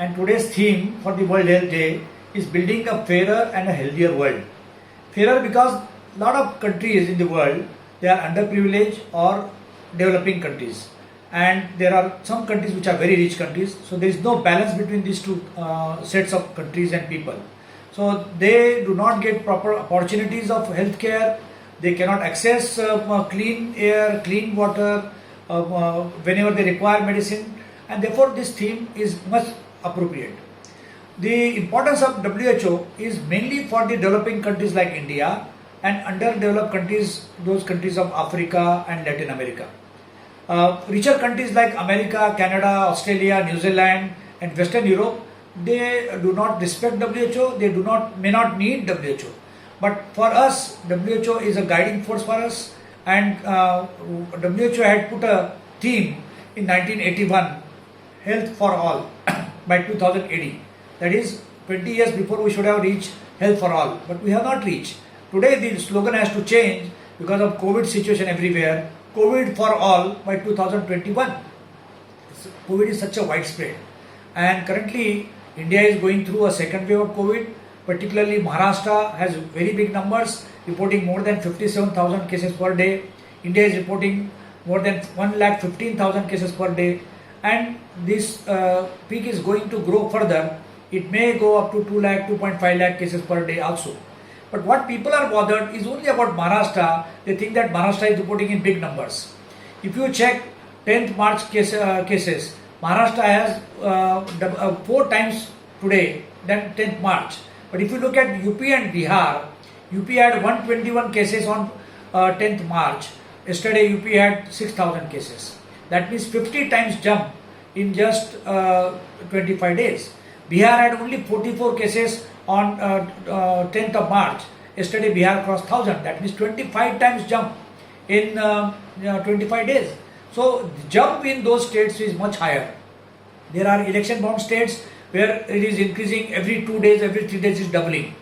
and today's theme for the World Health Day is building a fairer and a healthier world. Fairer because a lot of countries in the world, they are underprivileged or developing countries, and there are some countries which are very rich countries, so there is no balance between these two sets of countries and people. So they do not get proper opportunities of healthcare, they cannot access clean air, clean water whenever they require medicine, and therefore this theme is much appropriate. The importance of WHO is mainly for the developing countries like India and underdeveloped countries, those countries of Africa and Latin America. Richer countries like America, Canada, Australia, New Zealand and Western Europe, they do not respect WHO, they may not need WHO. But for us, WHO is a guiding force for us, and WHO had put a theme in 1981, Health for All by 2080. That is 20 years before we should have reached Health for All, but we have not reached. Today the slogan has to change because of COVID situation everywhere, COVID for All by 2021. COVID is such a widespread, and currently India is going through a second wave of COVID. Particularly Maharashtra has very big numbers, reporting more than 57,000 cases per day. India is reporting more than 1,15,000 cases per day, and this peak is going to grow further. It may go up to 2 lakh, 2.5 lakh cases per day also. But what people are bothered is only about Maharashtra. They think that Maharashtra is reporting in big numbers. If you check 10th March cases, Maharashtra has 4 times today than 10th March. But if you look at UP and Bihar, UP had 121 cases on 10th March. Yesterday UP had 6,000 cases. That means 50 times jump in just 25 days. Bihar had only 44 cases on 10th of March. Yesterday Bihar crossed 1,000. That means 25 times jump in 25 days. So the jump in those states is much higher. There are election bound states where it is increasing every 2 days, every 3 days is doubling.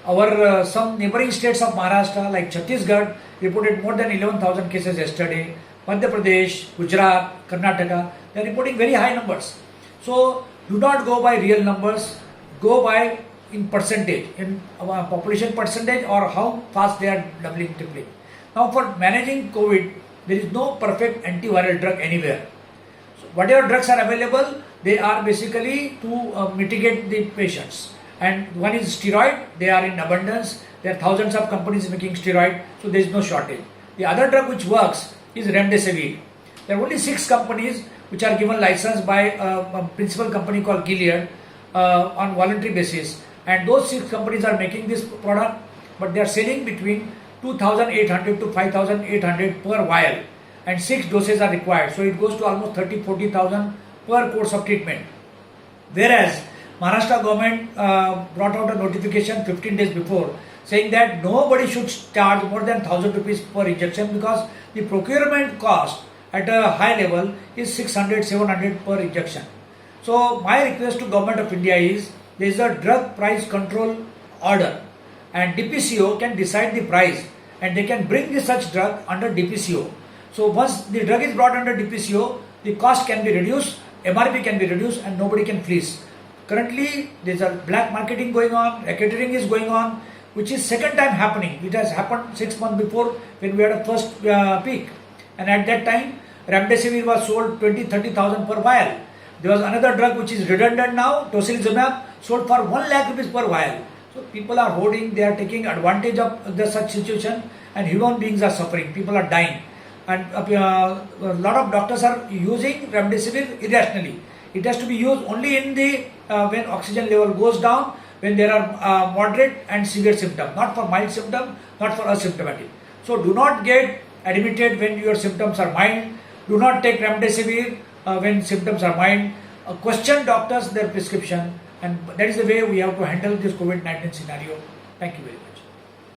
Our some neighboring states of Maharashtra like Chhattisgarh reported more than 11,000 cases yesterday. Madhya Pradesh, Gujarat, Karnataka, they are reporting very high numbers. So do not go by real numbers, go by in percentage, in population percentage, or how fast they are doubling, tripling. Now for managing COVID, there is no perfect antiviral drug anywhere. So whatever drugs are available, they are basically to mitigate the patients. And one is steroid, they are in abundance. There are thousands of companies making steroid, so there is no shortage. The other drug which works is remdesivir. There are only 6 companies which are given license by a principal company called Gilead on voluntary basis. And those 6 companies are making this product, but they are selling between 2,800 to 5,800 per vial, and 6 doses are required. So it goes to almost 30,000-40,000 per course of treatment. Whereas Maharashtra government brought out a notification 15 days before saying that nobody should charge more than 1,000 rupees per injection because the procurement cost at a high level is 600-700 per injection. So my request to Government of India is, there is a drug price control order, and DPCO can decide the price, and they can bring the such drug under DPCO. So once the drug is brought under DPCO, the cost can be reduced, MRP can be reduced, and nobody can fleece. Currently there is a black marketing going on, racketeering is going on, which is second time happening. It has happened 6 months before when we had a first peak, and at that time remdesivir was sold 20-30,000 per vial. There was another drug which is redundant now, tocilizumab, sold for 1 lakh rupees per vial. So people are hoarding, they are taking advantage of the such situation, and human beings are suffering, people are dying. And a lot of doctors are using remdesivir irrationally. It has to be used only in the when oxygen level goes down, when there are moderate and severe symptoms, not for mild symptom, not for asymptomatic. So do not get admitted when your symptoms are mild. Do not take remdesivir when symptoms are mild. Question doctors their prescription, and that is the way we have to handle this COVID-19 scenario. Thank you very much.